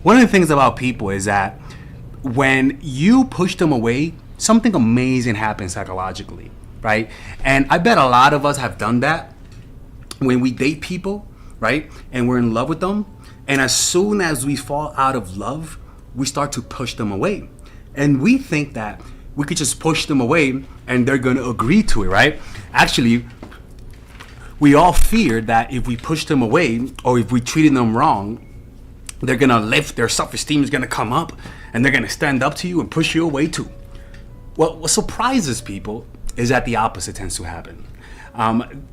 One of the things about people is that when you push them away, something amazing happens psychologically, right? And I bet a lot of us have done that when we date people, right? And we're in love with them. And as soon as we fall out of love, we start to push them away. And we think that we could just push them away and they're going to agree to it, right? Actually, we all fear that if we push them away or if we treated them wrong, they're going to lift, their self-esteem is going to come up and they're going to stand up to you and push you away too. Well, what surprises people is that the opposite tends to happen.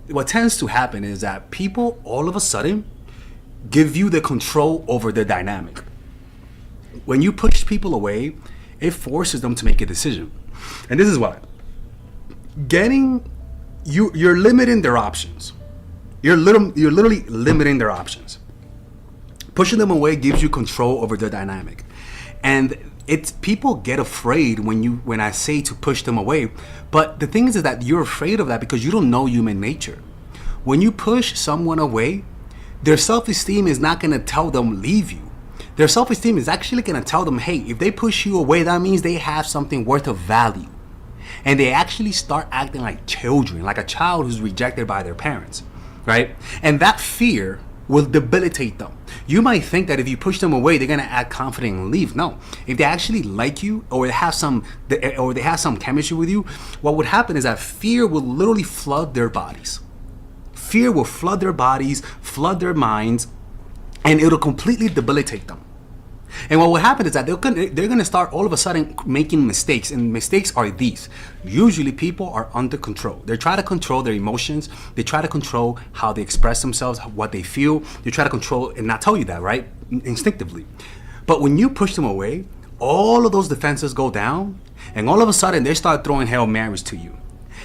What tends to happen is that people all of a sudden give you the control over the dynamic. When you push people away, it forces them to make a decision. And this is what you're limiting their options. You're literally limiting their options. Pushing them away gives you control over the dynamic. And it's people get afraid when I say to push them away. But the thing is that you're afraid of that because you don't know human nature. When you push someone away, their self-esteem is not going to tell them leave you. Their self-esteem is actually going to tell them, hey, if they push you away, that means they have something worth of value. And they actually start acting like children, like a child who's rejected by their parents, right? And that fear will debilitate them. You might think that if you push them away, they're gonna act confident and leave. No, if they actually like you or they have some chemistry with you, what would happen is that fear will literally flood their bodies. Fear will flood their bodies, flood their minds, and it'll completely debilitate them. And what will happen is that they're going to start all of a sudden making mistakes. And mistakes are these. Usually people are under control. They try to control their emotions. They try to control how they express themselves, what they feel. They try to control and not tell you that, right? Instinctively. But when you push them away, all of those defenses go down. And all of a sudden they start throwing Hail Marys to you.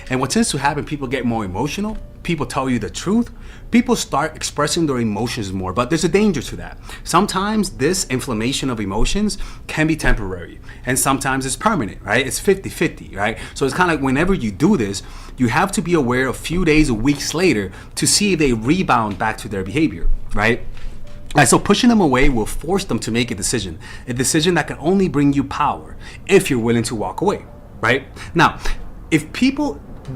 And what tends to happen, people get more emotional. People tell you the truth. People start expressing their emotions more, but there's a danger to that. Sometimes this inflammation of emotions can be temporary, and sometimes it's permanent, right? It's 50-50, right? So it's kind of like whenever you do this, you have to be aware a few days or weeks later to see if they rebound back to their behavior, right? And so pushing them away will force them to make a decision that can only bring you power if you're willing to walk away, right? Now,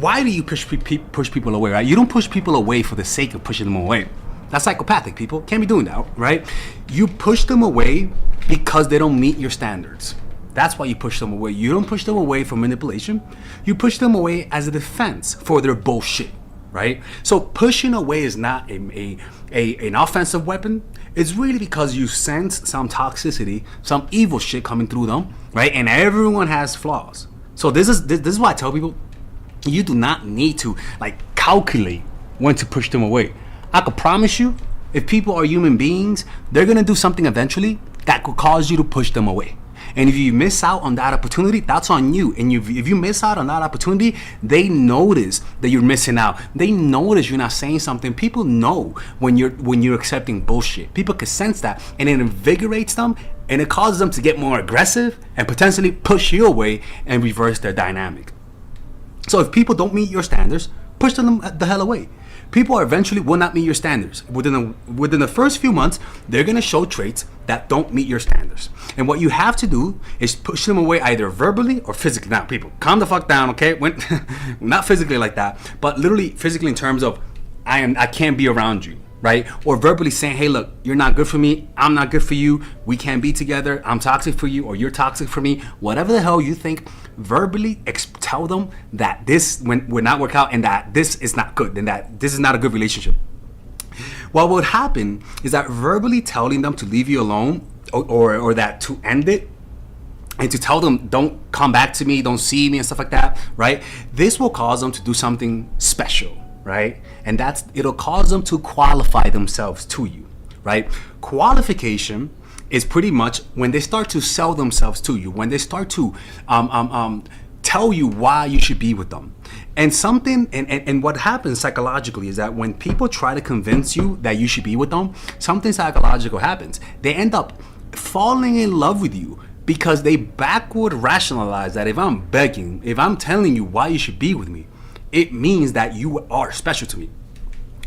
why do you push people away, right? You don't push people away for the sake of pushing them away. That's psychopathic, people. Can't be doing that, right? You push them away because they don't meet your standards. That's why you push them away. You don't push them away for manipulation. You push them away as a defense for their bullshit, right? So pushing away is not an offensive weapon. It's really because you sense some toxicity, some evil shit coming through them, right? And everyone has flaws. So this is why I tell people, you do not need to calculate when to push them away. I could promise you, if people are human beings, they're gonna do something eventually that could cause you to push them away. And if you miss out on that opportunity, that's on you. And if you miss out on that opportunity, they notice that you're missing out. They notice you're not saying something. People know when you're accepting bullshit. People can sense that, and it invigorates them, and it causes them to get more aggressive and potentially push you away and reverse their dynamic. So if people don't meet your standards, push them the hell away. People eventually will not meet your standards. Within the first few months, they're going to show traits that don't meet your standards. And what you have to do is push them away either verbally or physically. Now, people, calm the fuck down, okay? Not physically like that, but literally physically in terms of I can't be around you, right? Or verbally saying, hey, look, you're not good for me. I'm not good for you. We can't be together. I'm toxic for you, or you're toxic for me. Whatever the hell you think, verbally tell them that this will not work out and that this is not good and that this is not a good relationship. What would happen is that verbally telling them to leave you alone or that to end it and to tell them don't come back to me, don't see me and stuff like that, right? This will cause them to do something special, right? And it'll cause them to qualify themselves to you, right? Qualification is pretty much when they start to sell themselves to you, when they start to tell you why you should be with them. And what happens psychologically is that when people try to convince you that you should be with them, something psychological happens. They end up falling in love with you because they backward rationalize that if I'm telling you why you should be with me, it means that you are special to me.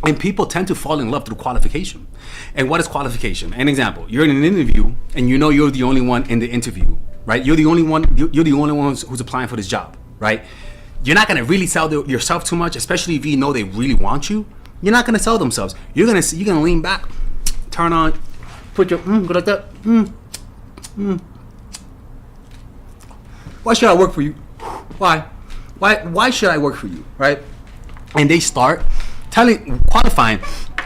And people tend to fall in love through qualification. And what is qualification? An example: you're in an interview, and you know you're the only one in the interview, right? You're the only one. You're the only one who's applying for this job, right? You're not gonna really sell yourself too much, especially if you know they really want you. You're not gonna sell themselves. You're gonna lean back, turn on, put your go like that. Why should I work for you? Why should I work for you, right? And they start qualifying.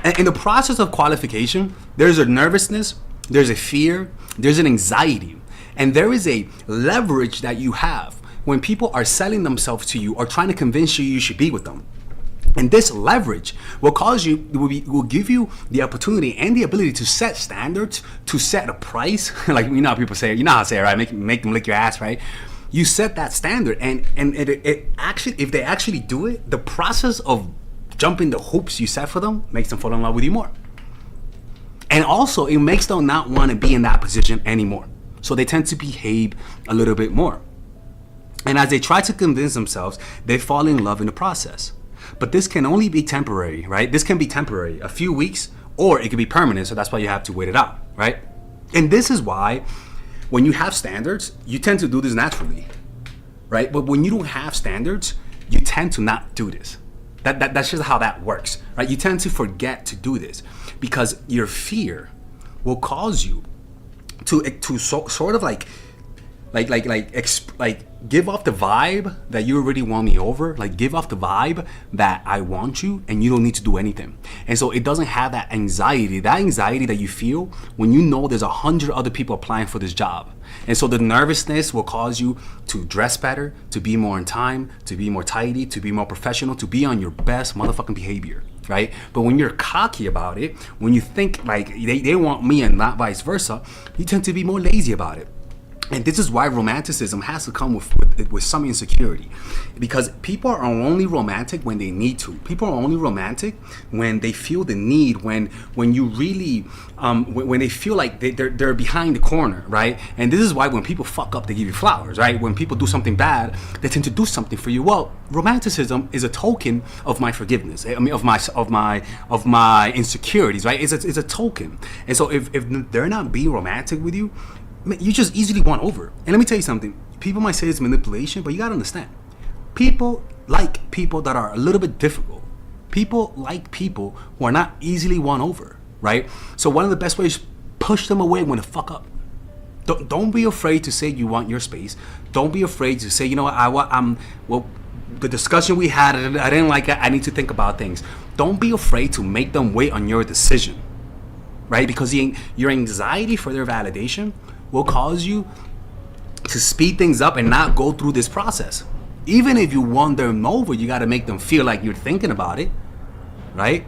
And in the process of qualification, there's a nervousness, there's a fear, there's an anxiety, and there is a leverage that you have when people are selling themselves to you or trying to convince you should be with them. And this leverage will will give you the opportunity and the ability to set standards, to set a price. Like, you know how people say, you know how to say it, right? Make them lick your ass, right? You set that standard, and it actually, if they actually do it, the process of jumping the hoops you set for them makes them fall in love with you more. And also, it makes them not want to be in that position anymore. So they tend to behave a little bit more. And as they try to convince themselves, they fall in love in the process. But this can only be temporary, right? This can be temporary, a few weeks, or it can be permanent. So that's why you have to wait it out, right? And this is why when you have standards, you tend to do this naturally, right? But when you don't have standards, you tend to not do this. That's just how that works, right? You tend to forget to do this because your fear will cause you to sort of like give off the vibe that you already won me over. Like, give off the vibe that I want you and you don't need to do anything. And so it doesn't have that anxiety that you feel when you know there's 100 other people applying for this job. And so the nervousness will cause you to dress better, to be more on time, to be more tidy, to be more professional, to be on your best motherfucking behavior, right? But when you're cocky about it, when you think like they want me and not vice versa, you tend to be more lazy about it. And this is why romanticism has to come with some insecurity, because people are only romantic when they need to. People are only romantic when they feel the need, when you really when they feel like they're behind the corner, right? And this is why when people fuck up, they give you flowers, right? When people do something bad, they tend to do something for you. Well, romanticism is a token of my forgiveness. I mean, of my insecurities, right? It's a token. And so if they're not being romantic with you, you just easily won over. And let me tell you something. People might say it's manipulation, but you gotta understand. People like people that are a little bit difficult. People like people who are not easily won over, right? So one of the best ways, push them away when they fuck up. Don't be afraid to say you want your space. Don't be afraid to say, you know what, the discussion we had, I didn't like it. I need to think about things. Don't be afraid to make them wait on your decision, right? Because your anxiety for their validation will cause you to speed things up and not go through this process. Even if you won them over, you got to make them feel like you're thinking about it, right?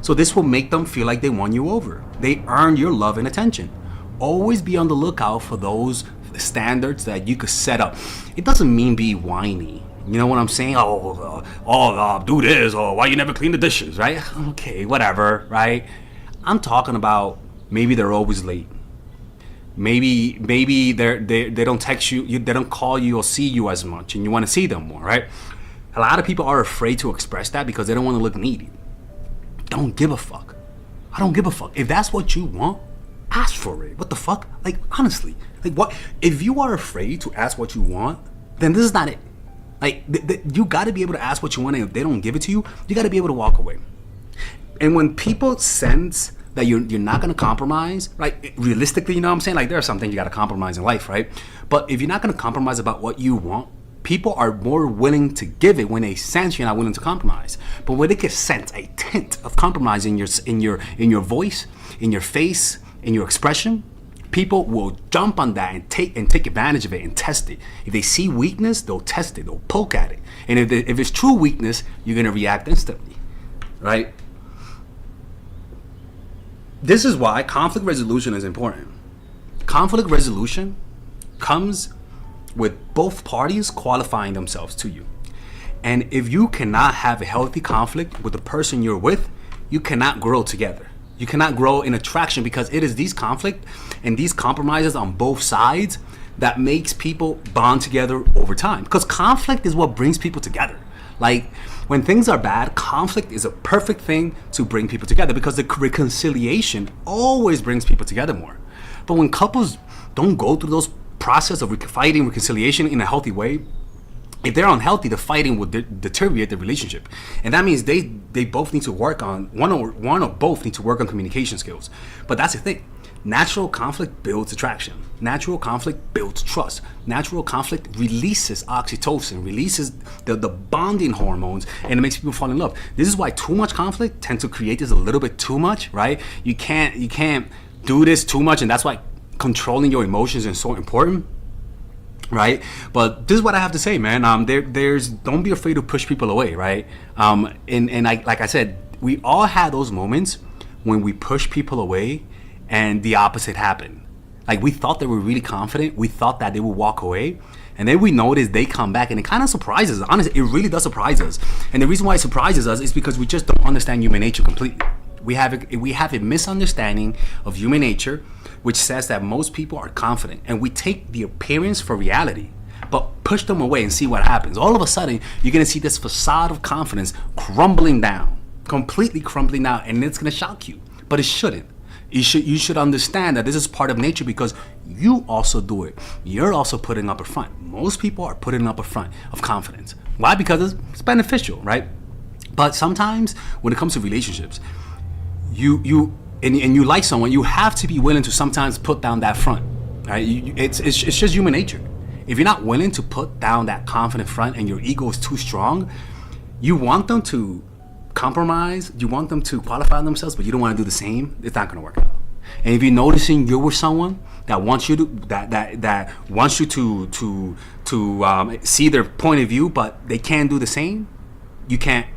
So this will make them feel like they won you over. They earn your love and attention. Always be on the lookout for those standards that you could set up. It doesn't mean be whiny. You know what I'm saying? Do this, or why you never clean the dishes, right? Okay, whatever, right? I'm talking about maybe they're always late. Maybe they don't text you, they don't call you or see you as much, and you want to see them more, right? A lot of people are afraid to express that because they don't want to look needy. Don't give a fuck. I don't give a fuck. If that's what you want, ask for it. What the fuck? Like, honestly, like, what? If you are afraid to ask what you want, then this is not it. Like, you got to be able to ask what you want, and if they don't give it to you, you got to be able to walk away. And when people sense that you're not going to compromise, right? Realistically, you know what I'm saying? Like, there are some things you got to compromise in life, right? But if you're not going to compromise about what you want, people are more willing to give it when they sense you're not willing to compromise. But when they can sense a tint of compromise in your voice, in your face, in your expression, people will jump on that and take advantage of it and test it. If they see weakness, they'll test it, they'll poke at it. And if it's true weakness, you're going to react instantly, right? This is why conflict resolution is important. Conflict resolution comes with both parties qualifying themselves to you. And if you cannot have a healthy conflict with the person you're with, you cannot grow together. You cannot grow in attraction, because it is these conflict and these compromises on both sides that makes people bond together over time. Because conflict is what brings people together. Like, when things are bad, conflict is a perfect thing to bring people together, because the reconciliation always brings people together more. But when couples don't go through those process of fighting, reconciliation in a healthy way, if they're unhealthy, the fighting will deteriorate the relationship. And that means they both need to work on, one or both need to work on communication skills. But that's the thing. Natural conflict builds attraction. Natural conflict builds trust. Natural conflict releases oxytocin, releases the bonding hormones, and it makes people fall in love. This is why too much conflict tends to create this a little bit too much, right? You can't do this too much, and that's why controlling your emotions is so important, right? But this is what I have to say, man. There's don't be afraid to push people away, right? Like I said, we all had those moments when we push people away and the opposite happened. Like, we thought they were really confident, we thought that they would walk away, and then we notice they come back, and it kind of surprises us. Honestly, it really does surprise us. And the reason why it surprises us is because we just don't understand human nature completely. We have a misunderstanding of human nature, which says that most people are confident, and we take the appearance for reality, but push them away and see what happens. All of a sudden, you're gonna see this facade of confidence crumbling down, completely crumbling down, and it's gonna shock you, but it shouldn't. You should understand that this is part of nature, because you also do it. You're also putting up a front. Most people are putting up a front of confidence. Why? Because it's beneficial, right? But sometimes when it comes to relationships, you like someone, you have to be willing to sometimes put down that front, right? It's just human nature. If you're not willing to put down that confident front and your ego is too strong, you want them to compromise, you want them to qualify themselves, but you don't want to do the same, it's not going to work out. And if you're noticing you're with someone that wants you to that wants you to see their point of view, but they can't do the same, you can't.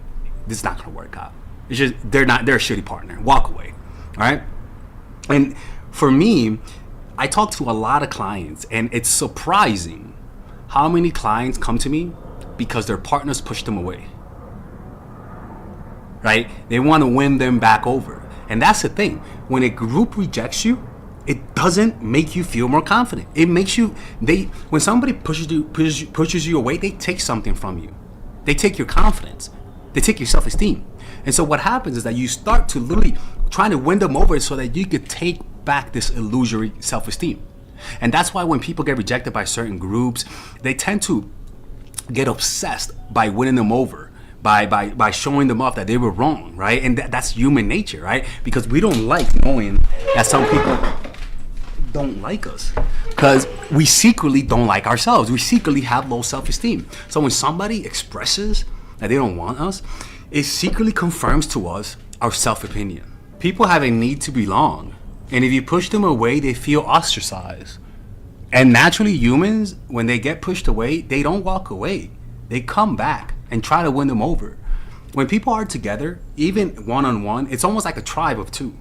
This is not going to work out. It's just they're a shitty partner. Walk away. All right. And for me, I talk to a lot of clients, and it's surprising how many clients come to me because their partners pushed them away. Right? They want to win them back over. And that's the thing. When a group rejects you, it doesn't make you feel more confident. It makes you, when somebody pushes you away, they take something from you. They take your confidence. They take your self-esteem. And so what happens is that you start to literally trying to win them over so that you could take back this illusory self-esteem. And that's why when people get rejected by certain groups, they tend to get obsessed by winning them over. By showing them off that they were wrong, right? And that's human nature, right? Because we don't like knowing that some people don't like us, because we secretly don't like ourselves. We secretly have low self-esteem. So when somebody expresses that they don't want us, it secretly confirms to us our self-opinion. People have a need to belong, and if you push them away, they feel ostracized. And naturally, humans, when they get pushed away, they don't walk away. They come back and try to win them over. When people are together, even one-on-one, it's almost like a tribe of two.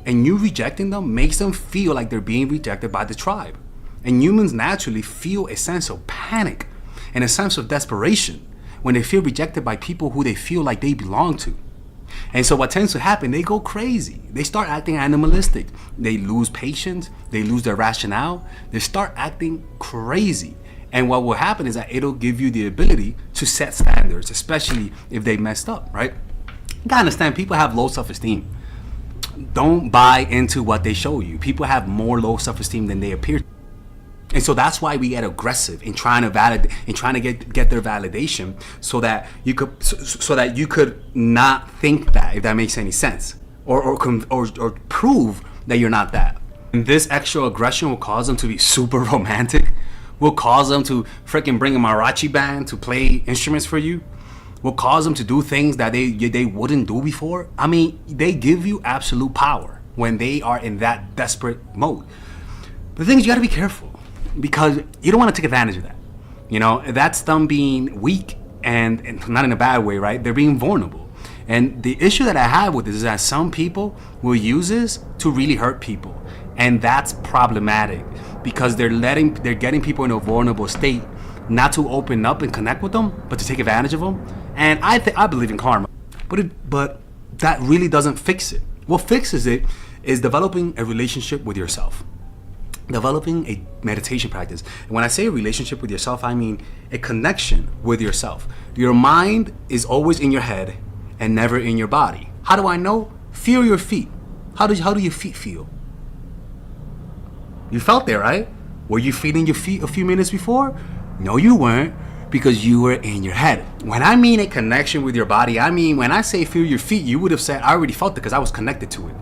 And you rejecting them makes them feel like they're being rejected by the tribe. And humans naturally feel a sense of panic and a sense of desperation when they feel rejected by people who they feel like they belong to. And so what tends to happen, they go crazy. They start acting animalistic. They lose patience. They lose their rationale. They start acting crazy. And what will happen is that it'll give you the ability to set standards, especially if they messed up, right? You gotta understand, people have low self-esteem. Don't buy into what they show you. People have more low self-esteem than they appear. And so that's why we get aggressive in trying to validate, in trying to get their validation, so that you could not think that, if that makes any sense, or prove that you're not that. And this extra aggression will cause them to be super romantic. Will cause them to freaking bring a mariachi band to play instruments for you. Will cause them to do things that they wouldn't do before. I mean, they give you absolute power when they are in that desperate mode. But the thing is, you gotta be careful, because you don't want to take advantage of that. You know, that's them being weak, and not in a bad way, right? They're being vulnerable. And the issue that I have with this is that some people will use this to really hurt people. And that's problematic, because they're getting people in a vulnerable state, not to open up and connect with them, but to take advantage of them. And I believe in karma, but that really doesn't fix it. What fixes it is developing a relationship with yourself. developing a meditation practice. And when I say a relationship with yourself, I mean a connection with yourself. Your mind is always in your head and never in your body. How do I know? Feel your feet. How do your feet feel? You felt there, right? Were you feeling your feet a few minutes before? No, you weren't, because you were in your head. When I mean a connection with your body, I mean when I say feel your feet, you would have said, I already felt it because I was connected to it.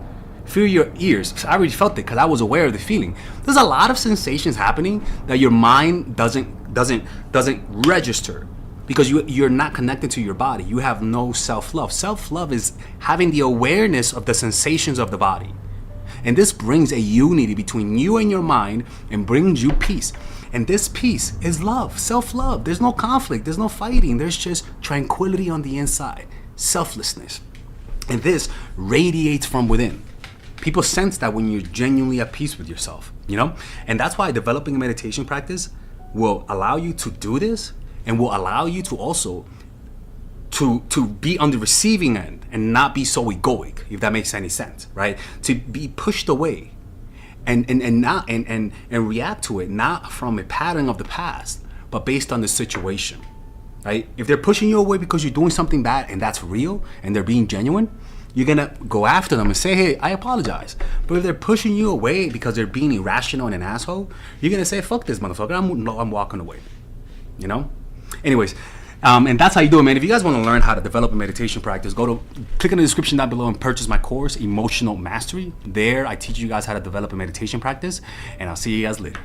Feel your ears. I already felt it because I was aware of the feeling. There's a lot of sensations happening that your mind doesn't register because you're not connected to your body. You have no self-love. Self-love is having the awareness of the sensations of the body. And this brings a unity between you and your mind and brings you peace. And this peace is love, self-love. There's no conflict, there's no fighting. There's just tranquility on the inside, selflessness. And this radiates from within. People sense that when you're genuinely at peace with yourself, you know? And that's why developing a meditation practice will allow you to do this and will allow you to also to be on the receiving end and not be so egoic, if that makes any sense, right? To be pushed away and react to it, not from a pattern of the past, but based on the situation, right? If they're pushing you away because you're doing something bad and that's real and they're being genuine, you're gonna go after them and say, hey, I apologize. But if they're pushing you away because they're being irrational and an asshole, you're gonna say, fuck this motherfucker, I'm walking away, you know? Anyways, and that's how you do it, man. If you guys want to learn how to develop a meditation practice, click in the description down below and purchase my course, Emotional Mastery. There, I teach you guys how to develop a meditation practice, and I'll see you guys later.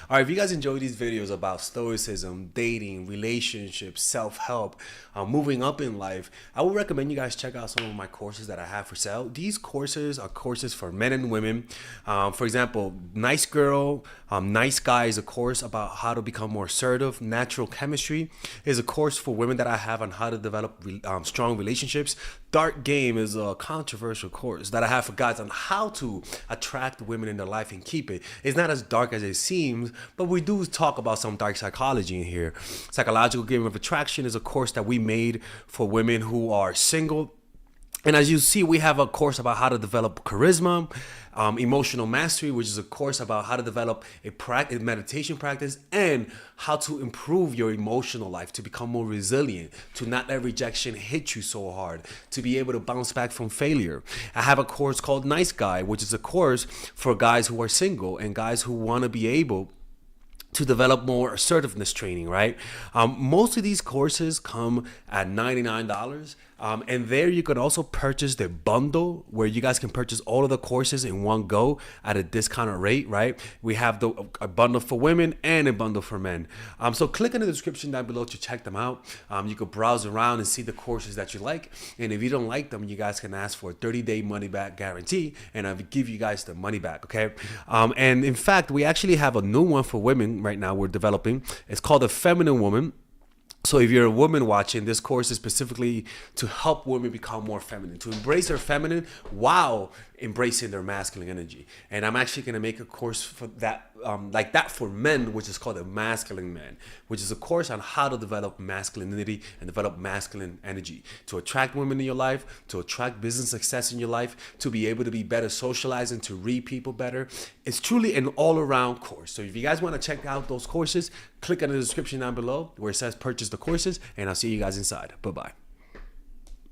All right, if you guys enjoy these videos about stoicism, dating, relationships, self-help, moving up in life, I would recommend you guys check out some of my courses that I have for sale. These courses are courses for men and women. For example, Nice Girl, Nice Guy is a course about how to become more assertive. Natural Chemistry is a course for women that I have on how to develop strong relationships. Dark Game is a controversial course that I have for guys on how to attract women in their life and keep it. It's not as dark as it seems, but we do talk about some dark psychology in here. Psychological Game of Attraction is a course that we made for women who are single. And as you see, we have a course about how to develop charisma. Emotional Mastery, which is a course about how to develop a meditation practice and how to improve your emotional life, to become more resilient, to not let rejection hit you so hard, to be able to bounce back from failure. I have a course called Nice Guy, which is a course for guys who are single and guys who want to be able to develop more assertiveness training, right? Most of these courses come at $99. And there you can also purchase the bundle where you guys can purchase all of the courses in one go at a discounted rate, right? We have a bundle for women and a bundle for men. So click in the description down below to check them out. You can browse around and see the courses that you like. And if you don't like them, you guys can ask for a 30-day money-back guarantee, and I'll give you guys the money back, okay? And in fact, we actually have a new one for women right now we're developing. It's called The Feminine Woman. So if you're a woman watching, this course is specifically to help women become more feminine, to embrace their feminine while embracing their masculine energy. And I'm actually going to make a course for that, like that for men, which is called the Masculine Man, which is a course on how to develop masculinity and develop masculine energy, to attract women in your life, to attract business success in your life, to be able to be better socializing, to read people better. It's truly an all-around course. So if you guys want to check out those courses, click on the description down below where it says purchase the courses, and I'll see you guys inside. Bye-bye.